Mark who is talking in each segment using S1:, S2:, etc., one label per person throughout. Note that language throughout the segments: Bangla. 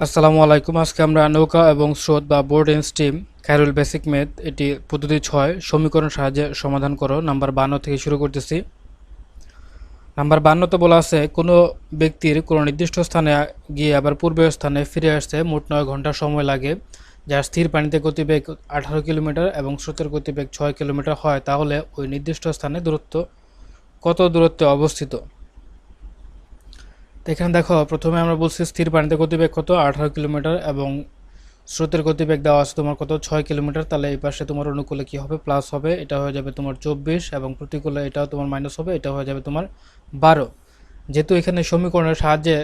S1: আসসালামু আলাইকুম। আজকে আমরা নৌকা এবং স্রোত বা boat and stream Khairul basic math এটি পদ্ধতি 6 সমীকরণ সাহায্যে সমাধান করো নাম্বার 52 থেকে শুরু করতেছি। নাম্বার 52 তে বলা আছে কোনো ব্যক্তির কোনো নির্দিষ্ট স্থানে গিয়ে আবার পূর্বের স্থানে ফিরে আসতে মোট 9 ঘন্টা সময় লাগে, যার স্থির পানিতে গতিবেগ 18 কিলোমিটার এবং স্রোতের গতিবেগ 6 কিলোমিটার হয়, তাহলে ওই নির্দিষ্ট স্থানে কত দূরত্বে অবস্থিত। তো এখানে দেখো, প্রথমে আমরা বলছি স্থির পানিতে গতিবেগ কত 18 কিলোমিটার এবং স্রোতের গতিবেগ দেওয়া আছে তোমার কত 6 কিলোমিটার। তাহলে এই পাশে তোমার অনুকূলে কি হবে, প্লাস হবে, এটা হয়ে যাবে তোমার 24 এবং প্রতিকূলে এটাও তোমার মাইনাস হবে, এটা হয়ে যাবে তোমার 12। যেহেতু এখানে সমীকরণের সাহায্যে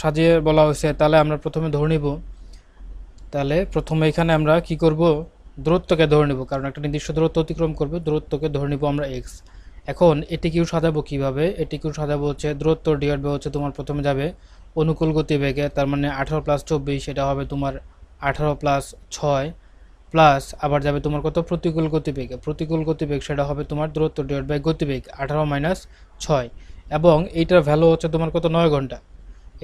S1: সাজিয়ে বলা হয়েছে, তাহলে আমরা প্রথমে ধরে নিব, তাহলে প্রথমে এখানে আমরা কি করব, দূরত্বকে ধরে নিব, কারণ একটা নির্দিষ্ট দূরত্ব অতিক্রম করবে, দূরত্বকে ধরে নিব আমরা এক্স। এখন এটিকেও সাজাবো কিভাবে, এটিকেও সাজাবো হচ্ছে দূরত্ব ডিভাইড বাই হচ্ছে তোমার প্রথমে যাবে অনুকূল গতিবেগে, তার মানে 18 প্লাস 24 এটা হবে তোমার 18 প্লাস 6 প্লাস আবার যাবে তোমার কত প্রতিকূল গতিবেগে, প্রতিকূল গতিবেগ সেটা হবে তোমার দূরত্ব ডিভাইড বাই গতিবেগ 18 মাইনাস 6, এবং এইটার ভ্যালু হচ্ছে তোমার কত 9 ঘন্টা।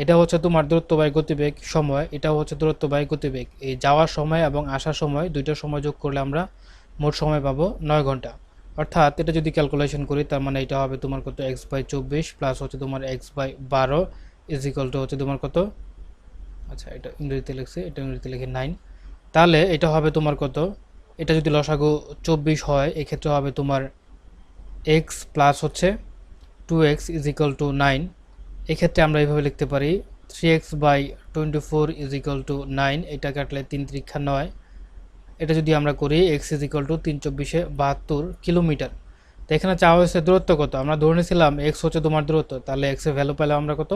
S1: এটা হচ্ছে তোমার দূরত্ব বাই গতিবেগ সময়, এটাও হচ্ছে দূরত্ব বাই গতিবেগ। এই যাওয়ার সময় এবং আসার সময় দুইটার সময় যোগ করলে আমরা মোট সময় পাবো 9 ঘন্টা। অর্থাৎ এটা যদি ক্যালকুলেশন করি, তার মানে এটা হবে তোমার কত এক্স বাই 24 প্লাস হচ্ছে তোমার x by 12 is equal to হচ্ছে তোমার কত, আচ্ছা এটা ইংরেজিতে লিখছে, এটা ইংরেজিতে লিখে 9। তাহলে এটা হবে তোমার কত, এটা যদি লসাগু 24 হয় এক্ষেত্রে হবে তোমার এক্স প্লাস হচ্ছে 2x ইজ ইকুয়াল টু 9। এক্ষেত্রে আমরা এইভাবে লিখতে পারি 3x by 24 is equal two 9, এটা কাটলে 3 3 9। এটা যদি আমরা করি x is equal to 3 24 72 kilometre. তো এখানে চাওয়া হয়েছে দূরত্ব কত, আমরা ধরে নিয়েছিলাম x হচ্ছে তোমার দূরত্ব, তাহলে x এর ভ্যালু পেলাম আমরা কত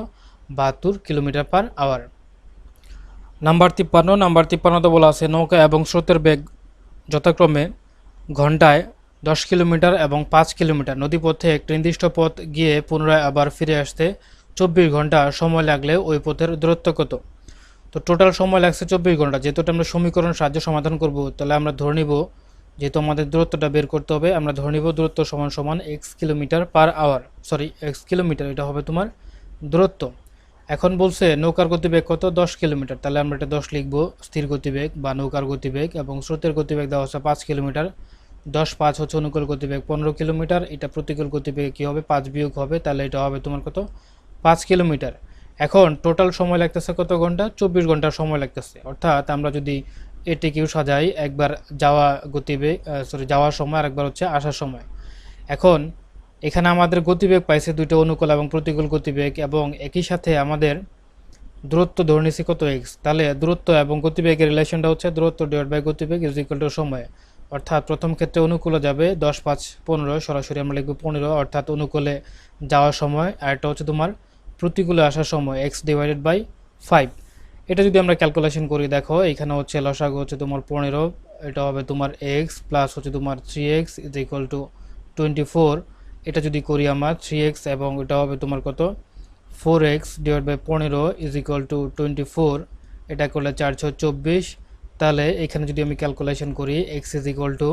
S1: 72 কিলোমিটার পার আওয়ার। নাম্বার 53 তো বলা আছে নৌকা এবং স্রোতের বেগ যথাক্রমে ঘন্টায় 10 কিলোমিটার এবং 5 কিলোমিটার, নদীপথে একটি নির্দিষ্ট পথ গিয়ে পুনরায় আবার ফিরে আসতে 24 ঘন্টা সময় লাগলে ওই পথের দূরত্ব কত। তো টোটাল সময় লাগছে 24 ঘন্টা, যেহেতু আমরা সমীকরণ সাহায্যে সমাধান করব, তাহলে আমরা ধরে নিব, যেহেতু আমাদের দূরত্বটা বের করতে হবে, আমরা ধরে নিব দূরত্ব সমান সমান x kilometre per hour, sorry x kilometre, এটা হবে তোমার দূরত্ব। এখন বলছে নৌকার গতিবেগ কত 10 কিলোমিটার, তাহলে আমরা এটা 10 লিখব স্থির গতিবেগ বা নৌকার গতিবেগ, এবং স্রোতের গতিবেগ দেওয়া হচ্ছে 5 কিলোমিটার, 10 5 হচ্ছে অনুকূল গতিবেগ 15 কিলোমিটার, এটা প্রতিকূল গতিবেগে কী হবে 5 বিয়োগ হবে, তাহলে এটা হবে তোমার কত 5 কিলোমিটার। এখন টোটাল সময় লাগতেছে কত ঘন্টা, 24 ঘন্টা সময় লাগতেছে। অর্থাৎ আমরা যদি এটিকেও সাজাই, একবার যাওয়া গতিবেগ যাওয়ার সময় আর একবার হচ্ছে আসার সময়। এখন এখানে আমাদের গতিবেগ পাইছে দুইটা অনুকূল এবং প্রতিকূল গতিবেগ, এবং একই সাথে আমাদের দূরত্ব ধরে নিছি কত এক্স, তাহলে দূরত্ব এবং গতিবেগের রিলেশনটা হচ্ছে দূরত্ব ডিভাইড বাই গতিবেগ ইজ ইকুয়াল টু সময়। অর্থাৎ প্রথম ক্ষেত্রে অনুকূলে যাবে 10 5 15, সরাসরি আমরা লিখব 15, অর্থাৎ অনুকূলে যাওয়ার সময়, আর এটা হচ্ছে তোমার প্রতিকূলে আসার সময় এক্স ডিভাইডেড বাই 5। এটা যদি আমরা ক্যালকুলেশন করি, দেখো এখানে হচ্ছে লসাগু হচ্ছে তোমার 15, এটা হবে তোমার এক্স প্লাস হচ্ছে তোমার 3x ইজ ইকুয়াল টু 24। এটা যদি করি আমরা 3x এবং এটা হবে তোমার কত 4x divide by 15 is equal to 24, এটা করলে 424। তাহলে এখানে যদি আমি ক্যালকুলেশন করি x ইজ ইকুয়াল টু,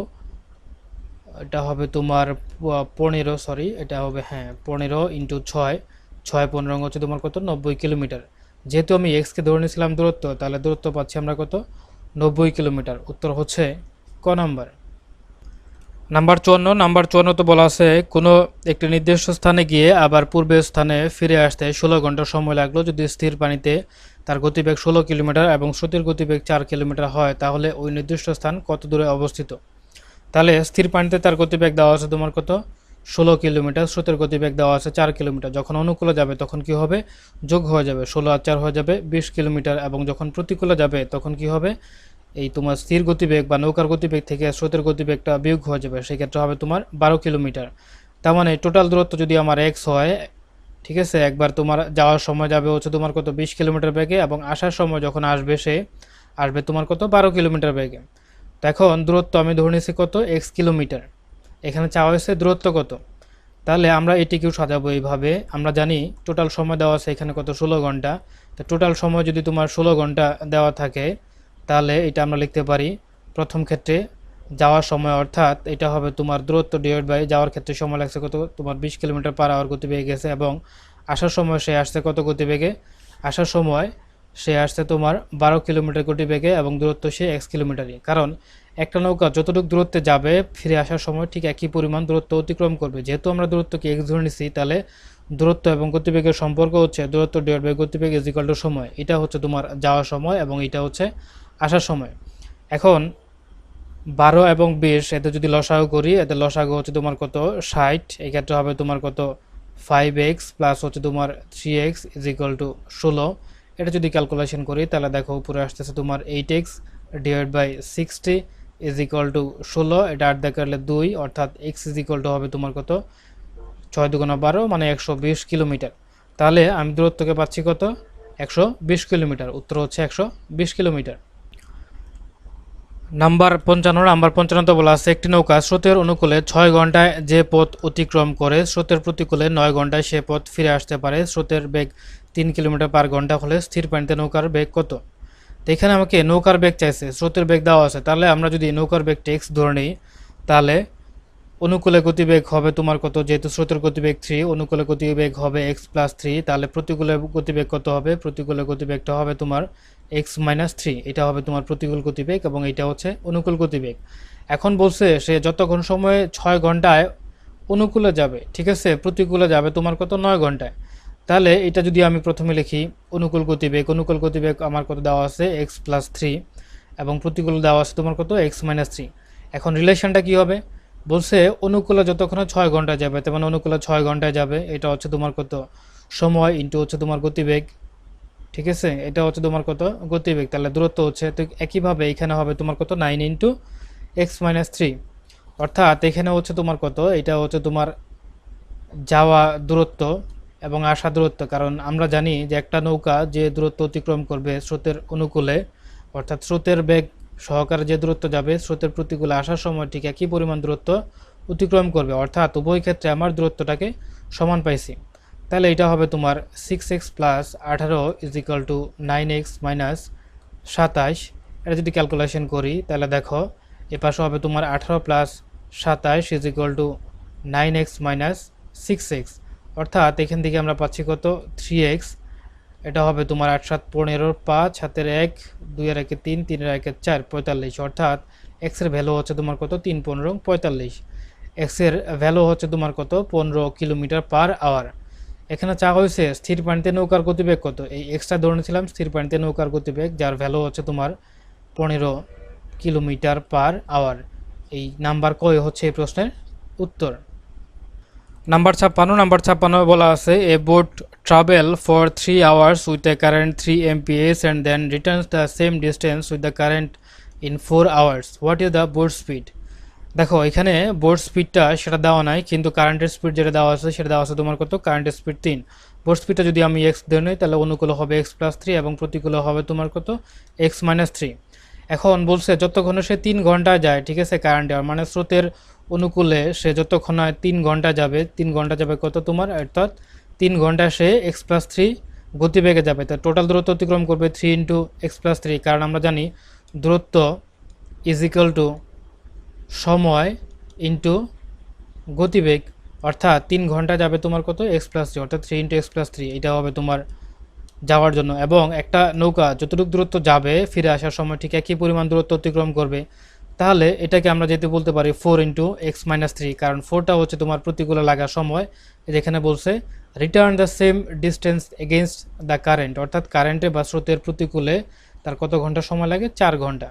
S1: এটা হবে তোমার 15, সরি এটা হবে 15 ইন্টু 6, 6 15 হচ্ছে তোমার কত 90 কিলোমিটার। যেহেতু আমি এক্সকে ধরে নিয়েছিলাম দূরত্ব, তাহলে দূরত্ব পাচ্ছি আমরা কত 90 কিলোমিটার। উত্তর হচ্ছে ক নাম্বার। নাম্বার 54 তো বলা আছে কোনো একটি নির্দিষ্ট স্থানে গিয়ে আবার পূর্বের স্থানে ফিরে আসতে 16 ঘন্টা সময় লাগলো, যদি স্থির পানিতে তার গতিবেগ 16 কিলোমিটার এবং স্রোতের গতিবেগ 4 কিলোমিটার হয়, তাহলে ওই নির্দিষ্ট স্থান কত দূরে অবস্থিত। তাহলে স্থির পানিতে তার গতিবেগ দেওয়া আছে তোমার কত 16 কিলোমিটার, স্রোতের গতিবেগ দেওয়া আছে 4 কিলোমিটার, যখন অনুকূলে যাবে তখন কি হবে যোগ হয়ে যাবে, 16 আর 4 হয়ে যাবে 20 কিলোমিটার, এবং যখন প্রতিকূলে যাবে তখন কি হবে, এই তোমার স্থির গতিবেগ বা নৌকার গতিবেগ থেকে স্রোতের গতিবেগটা বিয়োগ হয়ে যাবে, সেক্ষেত্রে হবে তোমার 12 কিলোমিটার। তার মানে টোটাল দূরত্ব যদি আমার এক্স হয়, ঠিক আছে, একবার তোমার যাওয়ার সময় যাবে হচ্ছে তোমার কত 20 কিলোমিটার বেগে, এবং আসার সময় যখন আসবে সে আসবে তোমার কত 12 কিলোমিটার বেগে। তো এখন দূরত্ব আমি ধরে নিয়েছি কত এক্স কিলোমিটার, এখানে চাওয়া হয়েছে দূরত্ব কত। তাহলে আমরা এটিকেও সাজাবো এইভাবে, আমরা জানি টোটাল সময় দেওয়া আছে এখানে কত 16 ঘন্টা। তো টোটাল সময় যদি তোমার 16 ঘন্টা দেওয়া থাকে, তাহলে এটা আমরা লিখতে পারি প্রথম ক্ষেত্রে যাওয়ার সময়, অর্থাৎ এটা হবে তোমার দূরত্ব ডিভাইড বাই যাওয়ার ক্ষেত্রে সময় লাগছে কত তোমার 20 কিলোমিটার পার আওয়ার গতিবেগে গেছে, এবং আসার সময় সে আসছে কত গতিবেগে, আসার সময় সে আসছে তোমার 12 কিলোমিটার গতিবেগে এবং দূরত্ব সে এক্স কিলোমিটারই। কারণ একটা নৌকা যতটুকু দূরত্বে যাবে ফিরে আসার সময় ঠিক একই পরিমাণ দূরত্ব অতিক্রম করবে। যেহেতু আমরা দূরত্বকে এক্স ধরে নিছি, তাহলে দূরত্ব এবং গতিবেগের সম্পর্ক হচ্ছে দূরত্ব ডিভাইড বাই গতিবেগ ইজ ইকুয়াল টু সময়। এটা হচ্ছে তোমার যাওয়ার সময় এবং এটা হচ্ছে আসার সময়। এখন 12 এবং 20 এতে যদি লসাগু করি, এতে লসাগু হচ্ছে তোমার কত 60, এই ক্ষেত্রে হবে তোমার কত 5x প্লাস হচ্ছে তোমার 3x ইজ ইকুয়াল টু 16। এটা যদি ক্যালকুলেশন করি তাহলে দেখো উপরে আসতেছে তোমার 8x divide by 60 is equal to 16। এটা 8 দিয়ে কাটলে 2, অর্থাৎ x ইজ ইকুয়াল টু হবে তোমার কত 6 দুগুণা 12 মানে 120 কিলোমিটার। তাহলে আমি দূরত্বকে পাচ্ছি কত 120 কিলোমিটার। উত্তর হচ্ছে 120 কিলোমিটার। নাম্বার 55 বলা আছে একটি নৌকা স্রোতের অনুকূলে 6 ঘন্টায় যে পথ অতিক্রম করে স্রোতের প্রতিকূলে 9 ঘন্টায় সে পথ ফিরে আসতে পারে। স্রোতের বেগ 3 কিলোমিটার পার ঘন্টা হলে স্থির পানিতে নৌকার বেগ কত? তো এখানে আমাকে নৌকার বেগ চাইছে, স্রোতের বেগ দেওয়া আছে। তাহলে আমরা যদি নৌকার বেগ এক্স ধরে নিই, তাহলে অনুকূলে গতিবেগ হবে তোমার কত, যেহেতু স্রোতের গতিবেগ 3, অনুকূলে গতিবেগ হবে x প্লাস 3। তাহলে প্রতিকূলে গতিবেগ কত হবে? প্রতিকূলে গতিবেগটা হবে তোমার x মাইনাস 3। এটা হবে তোমার প্রতিকূল গতিবেগ এবং এটা হচ্ছে অনুকূল গতিবেগ। এখন বলছে সে যতক্ষণ সময়ে 6 ঘন্টায় অনুকূলে যাবে, ঠিক আছে, প্রতিকূলে যাবে তোমার কত 9 ঘন্টায়। তাহলে এটা যদি আমি প্রথমে লিখি অনুকূল গতিবেগ আমার কত দেওয়া আছে x প্লাস 3 এবং প্রতিকূল দেওয়া আছে তোমার কত x মাইনাস 3। এখন রিলেশনটা কি হবে? বলছে অনুকূলে যতক্ষণ 6 ঘন্টায় যাবে, তেমন অনুকূলে 6 ঘন্টায় যাবে, এটা হচ্ছে তোমার কত সময় ইন্টু হচ্ছে তোমার গতিবেগ, ঠিক আছে, এটা হচ্ছে তোমার কত গতিবেগ। তাহলে দূরত্ব হচ্ছে, তো একইভাবে এখানে হবে তোমার কত 9 ইন্টু এক্স মাইনাস 3, অর্থাৎ এখানে হচ্ছে তোমার কত, এটা হচ্ছে তোমার যাওয়া দূরত্ব এবং আসা দূরত্ব। কারণ আমরা জানি যে একটা নৌকা যে দূরত্ব অতিক্রম করবে স্রোতের অনুকূলে, অর্থাৎ স্রোতের বেগ সহকারে যে দূরত্ব যাবে স্রোতের প্রতিকূলে আসার সময় ঠিক একই পরিমাণ দূরত্ব অতিক্রম করবে, অর্থাৎ উভয় ক্ষেত্রে আমার দূরত্বটাকে সমান পাইছি। তাহলে এটা হবে তোমার 6x plus 18 is equal two 9x minus 27। এটা যদি ক্যালকুলেশন করি তাহলে দেখো এ পাশে হবে তোমার 18 plus 27 is equal two 9x minus 6x, অর্থাৎ এখান থেকে আমরা পাচ্ছি কত 3x। এটা হবে তোমার 8 7 15, 5 হাতের 1, 2 এর 1 3, 3 এর 1 4, 45, অর্থাৎ x এর ভ্যালু হচ্ছে তোমার কত 3 15 45। x এর ভ্যালু হচ্ছে তোমার কত 15 কিলোমিটার পার আওয়ার। এখানে চা হয়েছে স্থির পানিতে নৌকার গতিবেগ কত, এই এক্সট্রা ধরে নিয়েছিলাম স্থির পানিতে নৌকার গতিবেগ, যার ভ্যালু হচ্ছে তোমার 15 কিলোমিটার পার আওয়ার। এই নাম্বার কয় হচ্ছে এই প্রশ্নের উত্তর। নাম্বার 56 বলা আছে a boat travel for 3 hours with a current 3 amps and then returns the same distance with the current in 4 hours, what is the boat speed? দেখো এখানে বোট স্পিডটা সেটা দেওয়া নাই, কিন্তু কারেন্টের স্পিড যেটা দেওয়া আছে সেটা দেওয়া আছে তোমার কত কারেন্টের স্পিড 3। বোট স্পিডটা যদি আমি এক্স ধরে নিই তাহলে অনুকূলে হবে এক্স প্লাস 3 এবং প্রতিকূলে হবে তোমার কত এক্স মাইনাস 3। এখন বলছে যতক্ষণে সে 3 ঘন্টা যায়, ঠিক আছে, কারেন্ট দেওয়ার মানে স্রোতের অনুকূলে সে যতক্ষণ 3 ঘন্টা যাবে, 3 ঘন্টা যাবে কত তোমার, অর্থাৎ 3 ঘন্টা সে এক্স প্লাস 3 গতিবেগে যাবে। তো টোটাল দূরত্ব অতিক্রম করবে 3 ইন্টু এক্স প্লাস 3, কারণ আমরা জানি দূরত্ব ইজ ইকুয়াল টু সময় ইন্টু গতিবেগ, অর্থাৎ 3 ঘন্টা যাবে তোমার কত এক্স প্লাস 3, অর্থাৎ 3 ইন্টু এক্স প্লাস 3। এটা হবে তোমার যাওয়ার জন্য, এবং একটা নৌকা যতটুকু দূরত্ব যাবে ফিরে আসার সময় ঠিক একই পরিমাণ দূরত্ব অতিক্রম করবে। তাহলে এটাকে আমরা যেতে বলতে পারি 4 ইন্টু এক্স মাইনাস 3, কারণ 4টা হচ্ছে তোমার প্রতিকূলে লাগার সময়। যেখানে বলছে return the same distance against the current, অর্থাৎ কারেন্টে বা স্রোতের প্রতিকূলে তার কত ঘন্টা সময় লাগে, 4 ঘন্টা।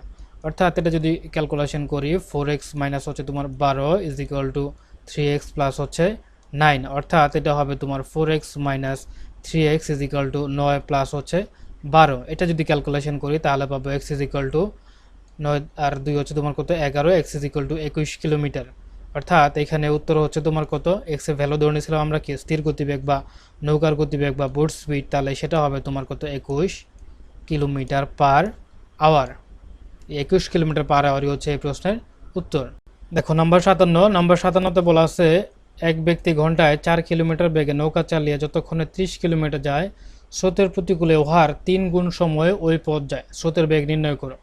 S1: অর্থাৎ এটা যদি ক্যালকুলেশন করি 4x মাইনাস হচ্ছে তোমার 12 is equal two 3x plus হচ্ছে 9, অর্থাৎ এটা হবে তোমার 4x minus 3x is equal two 9 plus হচ্ছে 12। এটা যদি ক্যালকুলেশন করি তাহলে পাবো x ইজ ইকুয়াল টু 9 আর 2 হচ্ছে তোমার কত 11, x is equal two 21 kilometre. অর্থাৎ এখানে উত্তর হচ্ছে তোমার কত, x এর ভ্যালু ধরে নিয়েছিলাম আমরা কি স্থির গতিবেগ বা নৌকার গতিবেগ বা বোট স্পিড, তাহলে সেটা হবে তোমার কত 21 kilometre per hour. 21 kilometre per আওয়ারই হচ্ছে এই প্রশ্নের উত্তর। দেখো নাম্বার 57 বলা আছে এক ব্যক্তি ঘন্টায় 4 কিলোমিটার বেগে নৌকা চালিয়ে যতক্ষণে 30 কিলোমিটার যায় স্রোতের প্রতিকূলে উহার 3 গুণ সময়ে ওই পথ যায়, স্রোতের বেগ নির্ণয় করো।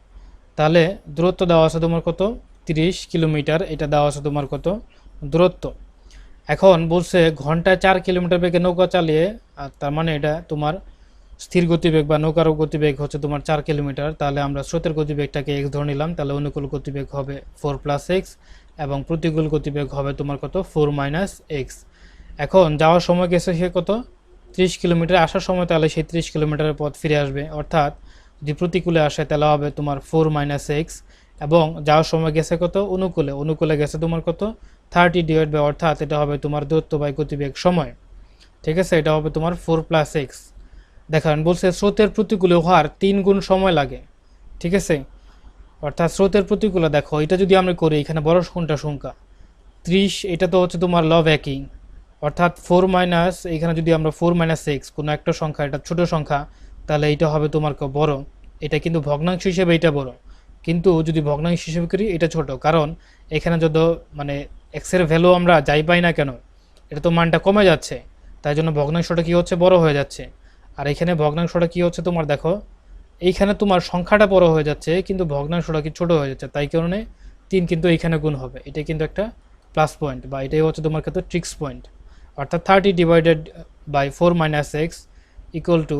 S1: তাহলে দূরত্ব দেওয়া আছে তোমার কত 30 কিলোমিটার, এটা দেওয়া আছে তোমার কত দূরত্ব। এখন বলছে ঘন্টায় 4 কিলোমিটার বেগে নৌকা চালিয়ে, আর তার মানে এটা তোমার স্থির গতিবেগ বা নৌকার গতিবেগ হচ্ছে তোমার 4 কিলোমিটার, তাহলে আমরা স্রোতের গতিবেগটাকে x ধরে নিলাম, তাহলে অনুকূল গতিবেগ হবে 4 প্লাস এক্স এবং প্রতিকূল গতিবেগ হবে তোমার কত 4 মাইনাস এক্স। এখন যাওয়ার সময় গেছে সে কত 30 কিলোমিটার, আসার সময় তাহলে সেই 30 কিলোমিটারের পথ ফিরে আসবে, অর্থাৎ যদি প্রতিকূলে আসে তাহলে হবে তোমার 4 মাইনাস এক্স, এবং যাওয়ার সময় গেছে কত অনুকূলে, অনুকূলে গেছে তোমার কত 30 ডিভাইড বাই, অর্থাৎ এটা হবে তোমার দূরত্ব বাই গতিবেগ সময়, ঠিক আছে, এটা হবে তোমার 4 প্লাস এক্স। দেখেন বলছে স্রোতের প্রতিকূলে হওয়ার 3 গুণ সময় লাগে, ঠিক আছে, অর্থাৎ স্রোতের প্রতিকূলে দেখো এটা যদি আমরা করি এখানে বড় কোনটা সংখ্যা 30, এটা তো হচ্ছে তোমার লব একই, অর্থাৎ 4 মাইনাস এখানে যদি আমরা 4 মাইনাস এক্স কোনো একটা সংখ্যা এটা ছোট সংখ্যা, তাহলে এইটা হবে তোমার বড়, এটা কিন্তু ভগ্নাংশ হিসেবে এটা বড়, কিন্তু যদি ভগ্নাংশ হিসেবে করি এটা ছোট, কারণ এখানে যত মানে এক্সের ভ্যালু আমরা যাই পাই না কেন এটা তো মানটা কমে যাচ্ছে, তাই জন্য ভগ্নাংশটা কি হচ্ছে বড় হয়ে যাচ্ছে। আর এখানে ভগ্নাংশটা কি হচ্ছে তোমার দেখো এইখানে তোমার সংখ্যাটা বড় হয়ে যাচ্ছে কিন্তু ভগ্নাংশটা কি ছোট হয়ে যাচ্ছে, তাই কারণে 3 কিন্তু এইখানে গুণ হবে, এটা কিন্তু একটা প্লাস পয়েন্ট বা এটাই হচ্ছে তোমার ক্ষেত্রে ট্রিক্স পয়েন্ট, অর্থাৎ 30 divided by 4 minus x equal to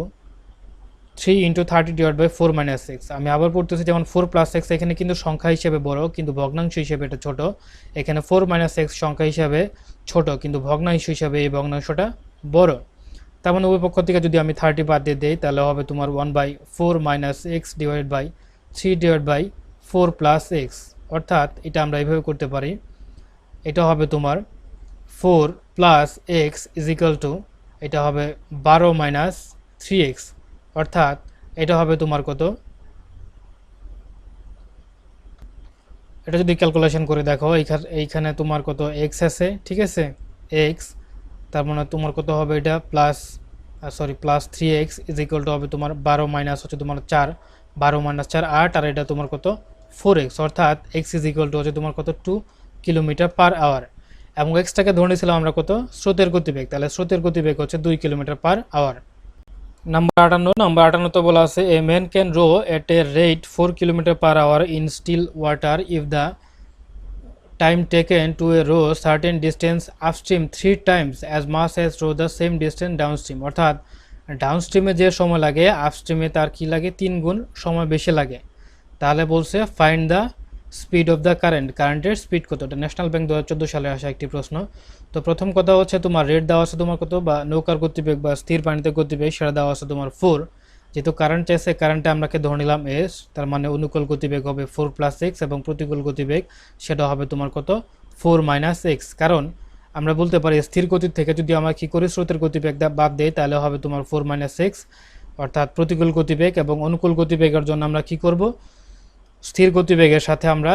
S1: 3 into 30 divide by 4 minus x. আমি আবার পড়তেছি যেমন 4 প্লাস এক্স এখানে কিন্তু সংখ্যা হিসেবে বড় কিন্তু ভগ্নাংশ হিসেবে এটা ছোট, এখানে 4 মাইনাস এক্স সংখ্যা হিসাবে ছোট কিন্তু ভগ্নাংশ হিসাবে এই ভগ্নাংশটা বড়। তার মানে উভয় পক্ষ থেকে যদি আমি 30 বাদ দিয়ে দিই তাহলে হবে তোমার 1/4 minus x divide by 3 divide by 4 plus x, অর্থাৎ এটা আমরা এইভাবে করতে পারি, এটা হবে তোমার 4 plus x is equal to এটা হবে 12 মাইনাস 3x, অর্থাৎ এটা হবে তোমার কত, এটা যদি ক্যালকুলেশন করে দেখো এইখানে তোমার কত x আছে, ঠিক আছে x, তার মানে তোমার কত হবে এটা plus plus 3x is equal two হবে তোমার 12 মাইনাস হচ্ছে তোমার 4, 12 মাইনাস 4 8, আর এটা তোমার কত 4x, অর্থাৎ x ইজ ইকুয়াল টু হচ্ছে তোমার কত 2 কিলোমিটার পার আওয়ার, এবং এক্সটাকে ধরে নিয়েছিলাম আমরা কত স্রোতের গতিবেগ, তাহলে স্রোতের গতিবেগ হচ্ছে 2 কিলোমিটার পার আওয়ার। নাম্বার 58 তো বলা আছে a man can row at a rate 4 kilometre per hour in still water if the time taken to a row certain distance upstream 3 times as much as row the same distance downstream, অর্থাৎ ডাউনস্ট্রিমে যে সময় লাগে আপস্ট্রিমে তার কি লাগে 3 গুণ সময় বেশি লাগে। তাহলে বলছে find the speed of the কারেন্টের স্পিড কত, এটা ন্যাশনাল ব্যাংক 2014 সালে আসা একটি প্রশ্ন। তো প্রথম কথা হচ্ছে তোমার রেট দেওয়া আছে তোমার কত, বা নৌকার গতিবেগ বা স্থির পানিতে গতিবেগ সেটা দেওয়া আছে তোমার 4, যেহেতু কারেন্ট চাইছে কারেন্টে আমরাকে ধরে নিলাম এস, তার মানে অনুকূল গতিবেগ হবে 4 প্লাস এক্স এবং প্রতিকূল গতিবেগ সেটা হবে তোমার কত 4 মাইনাস এক্স, কারণ আমরা বলতে পারি স্থির গতির থেকে যদি আমরা কি করি স্রোতের গতিবেগ বাদ দেই তাহলে হবে তোমার 4 মাইনাস এক্স, অর্থাৎ প্রতিকূল গতিবেগ, এবং অনুকূল গতিবেগের জন্য আমরা কি করব স্থির গতিবেগের সাথে আমরা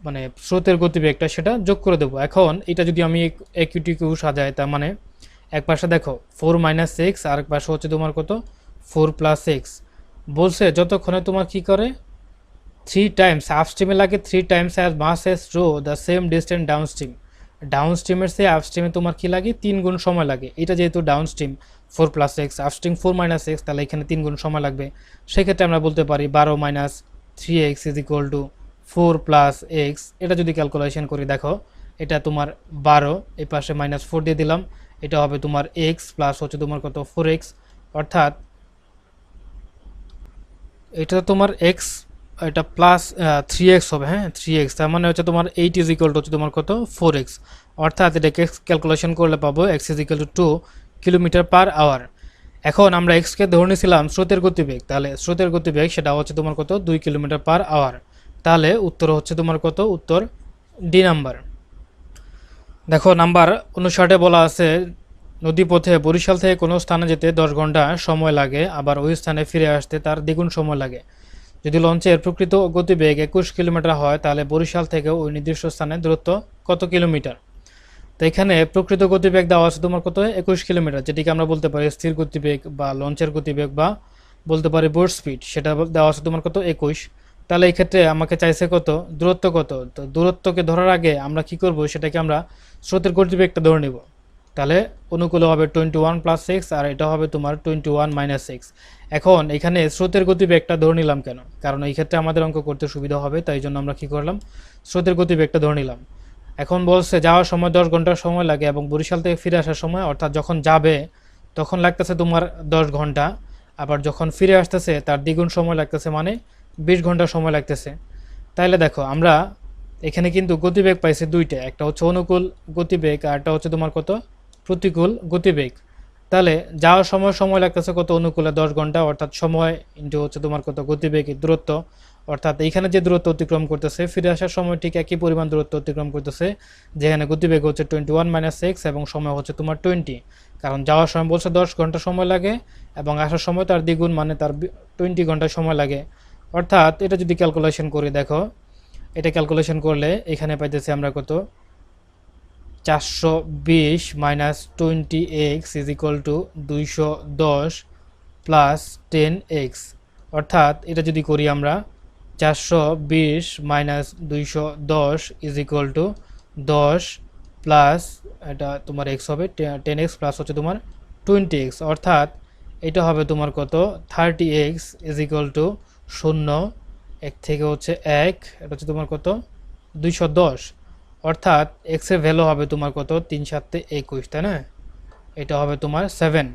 S1: মানে স্রোতের গতিবেগটা সেটা যোগ করে দেবো। এখন এটা যদি আমি একিউটিকিউ সাজাই তার মানে এক পাশে দেখো 4 মাইনাস এক্স আর এক পাশে হচ্ছে তোমার কত 4 প্লাস এক্স, বলছে যতক্ষণে তোমার কি করে 3 টাইমস আপস্ট্রিমে লাগে 3 times as much as row the same distance ডাউনস্ট্রিম, ডাউনস্ট্রিমের সে আপস্ট্রিমে তোমার কি লাগে 3 গুণ সময় লাগে, এটা যেহেতু downstream 4 plus x upstream 4 minus x, তাহলে এখানে 3 গুণ সময় লাগবে, সেক্ষেত্রে আমরা বলতে পারি 12 minus 3x is equal two 4 plus x. এটা যদি ক্যালকুলেশন করি দেখো এটা তোমার 12, এই পাশে মাইনাস 4 দিয়ে দিলাম, এটা হবে তোমার x প্লাস হচ্ছে তোমার কত 4x, অর্থাৎ এটা তোমার x এটা প্লাস 3x হবে, হ্যাঁ 3x, তার মানে হচ্ছে তোমার 8 ইজ ইকুয়াল টু হচ্ছে তোমার কত 4x, অর্থাৎ এটাকে ক্যালকুলেশন করলে পাবো x is equal to 2 kilometre per hour. এখন আমরা এক্সকে ধরে নিয়েছিলাম স্রোতের গতিবেগ, তাহলে স্রোতের গতিবেগ সেটা হচ্ছে তোমার কত 2 কিলোমিটার পার আওয়ার, তাহলে উত্তর হচ্ছে তোমার কত উত্তর ডি নাম্বার। দেখো নাম্বার 59 বলা আছে নদীপথে বরিশাল থেকে কোনো স্থানে যেতে 10 ঘন্টা সময় লাগে, আবার ওই স্থানে ফিরে আসতে তার দ্বিগুণ সময় লাগে। যদি লঞ্চের প্রকৃত গতিবেগ 21 কিলোমিটার হয় তাহলে বরিশাল থেকে ওই নির্দিষ্ট স্থানের দূরত্ব কত কিলোমিটার। তো এখানে প্রকৃত গতিবেগ দেওয়া আছে তোমার কত 21 কিলোমিটার, যেটিকে আমরা বলতে পারি স্থির গতিবেগ বা লঞ্চের গতিবেগ বা বলতে পারি বোট স্পিড, সেটা দেওয়া আছে তোমার কত 21। তাহলে এই ক্ষেত্রে আমাকে চাইছে কত দূরত্ব কত, তো দূরত্বকে ধরার আগে আমরা কি করব সেটাকে আমরা স্রোতের গতিবেগটা ধরে নেব, তাহলে অনুকূলে হবে 21 প্লাস এক্স আর এটা হবে তোমার 21 মাইনাস এক্স। এখন এখানে স্রোতের গতিবেগটা ধরে নিলাম কেন, কারণ এই ক্ষেত্রে আমাদের অঙ্ক করতে সুবিধা হবে, তাই জন্য আমরা কি করলাম স্রোতের গতিবেগটা ধরে নিলাম। এখন বলছে যাওয়ার সময় 10 ঘন্টা সময় লাগে এবং বরিশাল থেকে ফিরে আসার সময় অর্থাৎ যখন যাবে তখন লাগতেছে তোমার 10 ঘন্টা, আবার যখন ফিরে আসতেছে তার দ্বিগুণ সময় লাগতেছে, মানে 20 ঘন্টা সময় লাগতেছে। তাইলে দেখো আমরা এখানে কিন্তু গতিবেগ পাইছি দুইটা, একটা হচ্ছে অনুকূল গতিবেগ আর একটা হচ্ছে তোমার কত প্রতিকূল গতিবেগ। তাহলে যাওয়ার সময় লাগতেছে কত, অনুকূলে 10 ঘন্টা, অর্থাৎ সময় ইন্টু হচ্ছে তোমার কত গতিবেগ দূরত্ব, অর্থাৎ এইখানে যে দূরত্ব অতিক্রম করতেছে ফিরে আসার সময় ঠিক একই পরিমাণ দূরত্ব অতিক্রম করতেছে, যেখানে গতিবেগ হচ্ছে 21 - 6 এবং সময় হচ্ছে তোমার 20, কারণ যাওয়ার সময় বলছে 10 ঘন্টা সময় লাগে এবং আসার সময় তার দ্বিগুণ মানে তার 20 ঘন্টা সময় লাগে। অর্থাৎ এটা যদি ক্যালকুলেশন করি, দেখো এটা ক্যালকুলেশন করলে এখানে পাইতেছি আমরা কত, 420 - 20x is equal two 210 plus 10x। অর্থাৎ এটা যদি করি আমরা 420 - 210 ইজ ইকুয়াল টু 10 প্লাস এটা তোমার x হবে 10x প্লাস হচ্ছে তোমার 20x, অর্থাৎ এটা হবে তোমার কত 30x ইজ ইকুয়াল টু 0, এক থেকে হচ্ছে 1, এটা হচ্ছে তোমার কত 210, অর্থাৎ এক্স এর ভ্যালু হবে তোমার কত 3 × 7 = 21, তাই না? এটা হবে তোমার 7,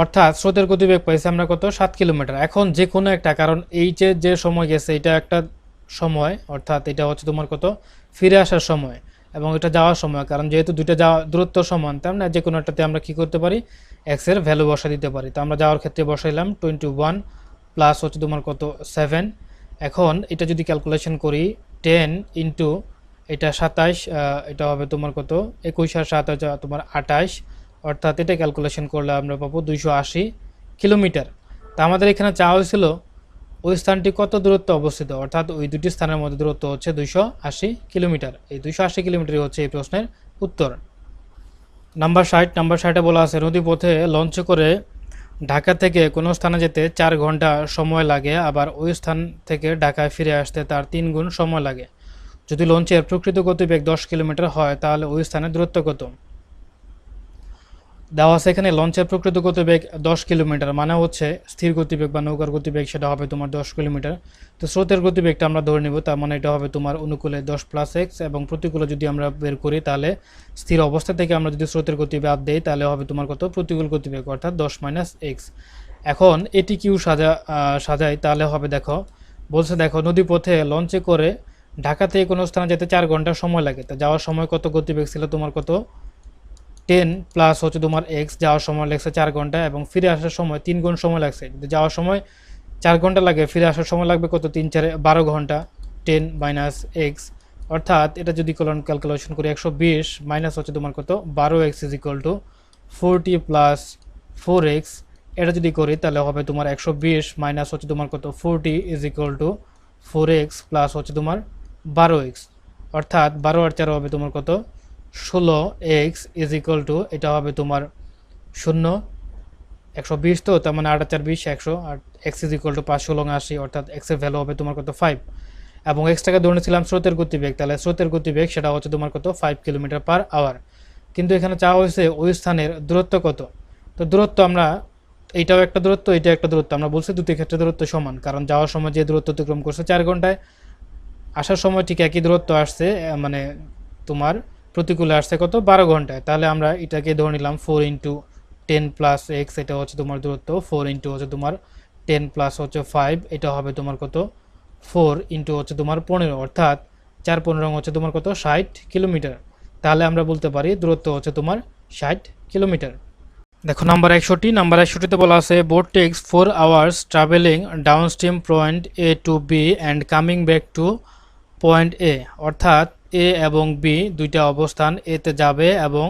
S1: অর্থাৎ স্রোতের গতিবেগ পাইছি আমরা কত 7 কিলোমিটার। এখন যে কোনো একটা, কারণ এই যে সময় গেছে এটা একটা সময়, অর্থাৎ এটা হচ্ছে তোমার কত ফিরে আসার সময় এবং এটা যাওয়ার সময়, কারণ যেহেতু দুইটা যাওয়া দূরত্ব সমান, তাই না? যে কোনো একটাতে আমরা কি করতে পারি, এক্স এর ভ্যালু বসা দিতে পারি। তো আমরা যাওয়ার ক্ষেত্রে বসাইলাম 21 প্লাস হচ্ছে তোমার কত 7। এখন এটা যদি ক্যালকুলেশন করি 10 ইন্টু এটা 27, এটা হবে তোমার কত 21 আর 7 হচ্ছে তোমার 28, অর্থাৎ এটা ক্যালকুলেশন করলে আমরা পাবো 280 কিলোমিটার। তা আমাদের এখানে চাওয়া হয়েছিল ওই স্থানটি কত দূরত্ব অবস্থিত, অর্থাৎ ওই দুটি স্থানের মধ্যে দূরত্ব হচ্ছে 280 কিলোমিটার। এই 280 কিলোমিটারই হচ্ছে এই প্রশ্নের উত্তর। নাম্বার 60 বলা আছে নদীপথে লঞ্চে করে ঢাকা থেকে কোনো স্থানে যেতে 4 ঘন্টা সময় লাগে, আবার ওই স্থান থেকে ঢাকায় ফিরে আসতে তার 3 গুণ সময় লাগে। যদি লঞ্চের প্রকৃত গতিবেগ 10 কিলোমিটার হয় তাহলে ওই স্থানের দূরত্ব কত? দেওয়া আছে এখানে লঞ্চের প্রকৃত গতিবেগ 10 কিলোমিটার, মানে হচ্ছে স্থির গতিবেগ বা নৌকার গতিবেগ সেটা হবে তোমার 10 কিলোমিটার। তো স্রোতের গতিবেগটা আমরা ধরে নেব, তার মানে এটা হবে তোমার অনুকূলে 10 + x এবং প্রতিকূলে যদি আমরা বের করি তাহলে স্থির অবস্থা থেকে আমরা যদি স্রোতের গতি বাদ দেই তাহলে হবে তোমার কত প্রতিকূল গতিবেগ, অর্থাৎ 10 - x। এখন এটি কিউ সাজাই তাহলে হবে, দেখো বলছে দেখো নদীপথে লঞ্চে করে ঢাকা থেকে কোনো স্থানে যেতে 4 ঘন্টা সময় লাগে। তা যাওয়ার সময় কত গতিবেগ ছিল তোমার কত 10 প্লাস হচ্ছে তোমার এক্স, যাওয়ার সময় লাগছে 4 ঘন্টা এবং ফিরে আসার সময় 3 গুণ সময় লাগছে। যদি যাওয়ার সময় 4 ঘন্টা লাগে, ফিরে আসার সময় লাগবে কত 3 × 4 = 12 ঘন্টা, 10 - x। অর্থাৎ এটা যদি ক্যালকুলেশন করি 120 মাইনাস হচ্ছে তোমার কত 12x is equal two 40 plus 4x, এটা যদি করি তাহলে হবে তোমার 120 মাইনাস হচ্ছে তোমার কত 40 is equal two 4x plus হচ্ছে তোমার 12x, অর্থাৎ 12 আর 4 হবে তোমার কত 16x ইজ ইকুয়াল টু এটা হবে তোমার 0, 120 তো তার মানে 8 আর 4 20, 100 আর x ইজ ইকুয়াল টু 5 16 80, অর্থাৎ x এর ভ্যালু হবে তোমার কত 5 এবং x টাকে ধরে নিয়েছিলাম স্রোতের গতিবেগ, তাহলে স্রোতের গতিবেগ সেটা হচ্ছে তোমার কত 5 কিলোমিটার পার আওয়ার। কিন্তু এখানে চাওয়া হয়েছে ওই স্থানের দূরত্ব কত। তো দূরত্ব আমরা এইটাও একটা দূরত্ব, এটা একটা দূরত্ব, আমরা বলছি দুটি ক্ষেত্রে দূরত্ব সমান, কারণ যাওয়ার সময় যে দূরত্ব অতিক্রম করছে 4 ঘন্টায়, আসার সময় ঠিক একই দূরত্ব আসছে, মানে তোমার প্রতিকূলে আসছে কত 12 ঘন্টায়। তাহলে আমরা এটাকে ধরে নিলাম 4 × 10 + x, এটা হচ্ছে তোমার দূরত্ব, 4 × হচ্ছে তোমার 10 প্লাস হচ্ছে 5, এটা হবে তোমার কত 4 × হচ্ছে তোমার 15, অর্থাৎ 4 15 হচ্ছে তোমার কত 60 কিলোমিটার। তাহলে আমরা বলতে পারি দূরত্ব হচ্ছে তোমার 60 কিলোমিটার। দেখো নাম্বার 61তে বলা আছে boat takes 4 hours travelling downstream point A to B and coming back to point A, অর্থাৎ এ এবং বি দুইটা অবস্থান, এতে যাবে এবং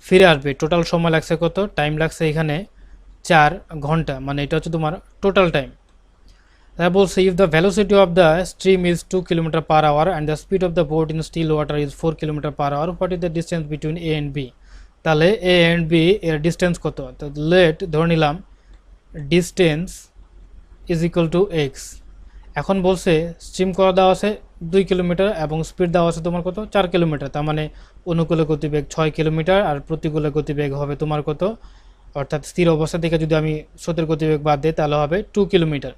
S1: ফিরে আসবে। টোটাল সময় লাগছে কত, টাইম লাগছে এখানে 4 ঘন্টা, মানে এটা হচ্ছে তোমার টোটাল টাইম। তাই বলছে if the velocity of the stream is 2 kilometre per hour and the speed of the boat in still water is 4 kilometre per hour, what is the distance between A and B. তাহলে এ অ্যান্ড বি এর ডিস্টেন্স কত, তো লেট ধরে নিলাম distance is equal to x. এখন বলছে স্ট্রিম করা দেওয়া আছে 2 কিলোমিটার এবং স্পিড দেওয়া আছে তোমার কত 4 কিলোমিটার, তার মানে অনুকূলে গতিবেগ 6 কিলোমিটার আর প্রতিকূলে গতিবেগ হবে তোমার কত, অর্থাৎ স্থির অবস্থা থেকে যদি আমি স্রোতের গতিবেগ বাদ দিই তাহলে হবে 2 কিলোমিটার।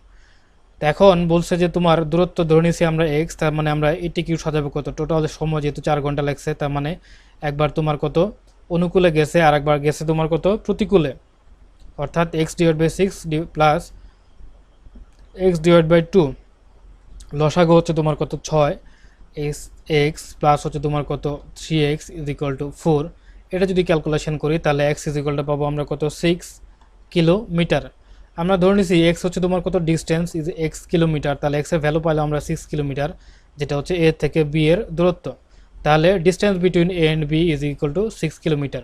S1: তো এখন বলছে যে তোমার দূরত্ব ধরে নিয়েছি আমরা এক্স, তার মানে আমরা এটি কিউ সাজাবো কত, টোটাল সময় যেহেতু 4 ঘন্টা লাগছে, তার মানে একবার তোমার কত অনুকূলে গেছে আর একবার গেছে তোমার কত প্রতিকূলে। অর্থাৎ x divide by six plus x divide by two, লসাগু হচ্ছে তোমার কত 6, এক্স এক্স প্লাস হচ্ছে তোমার কত 3x ইজ ইকুয়াল টু 4। এটা যদি ক্যালকুলেশন করি তাহলে এক্স ইজ ইকুয়াল টু পাবো আমরা কত 6 কিলোমিটার। আমরা ধরে নিছি এক্স হচ্ছে তোমার কত ডিস্টেন্স ইজ এক্স কিলোমিটার, তাহলে এক্সের ভ্যালু পাইলে আমরা 6 কিলোমিটার, যেটা হচ্ছে এ থেকে বি এর দূরত্ব। তাহলে distance between A and B is equal to 6 kilometre.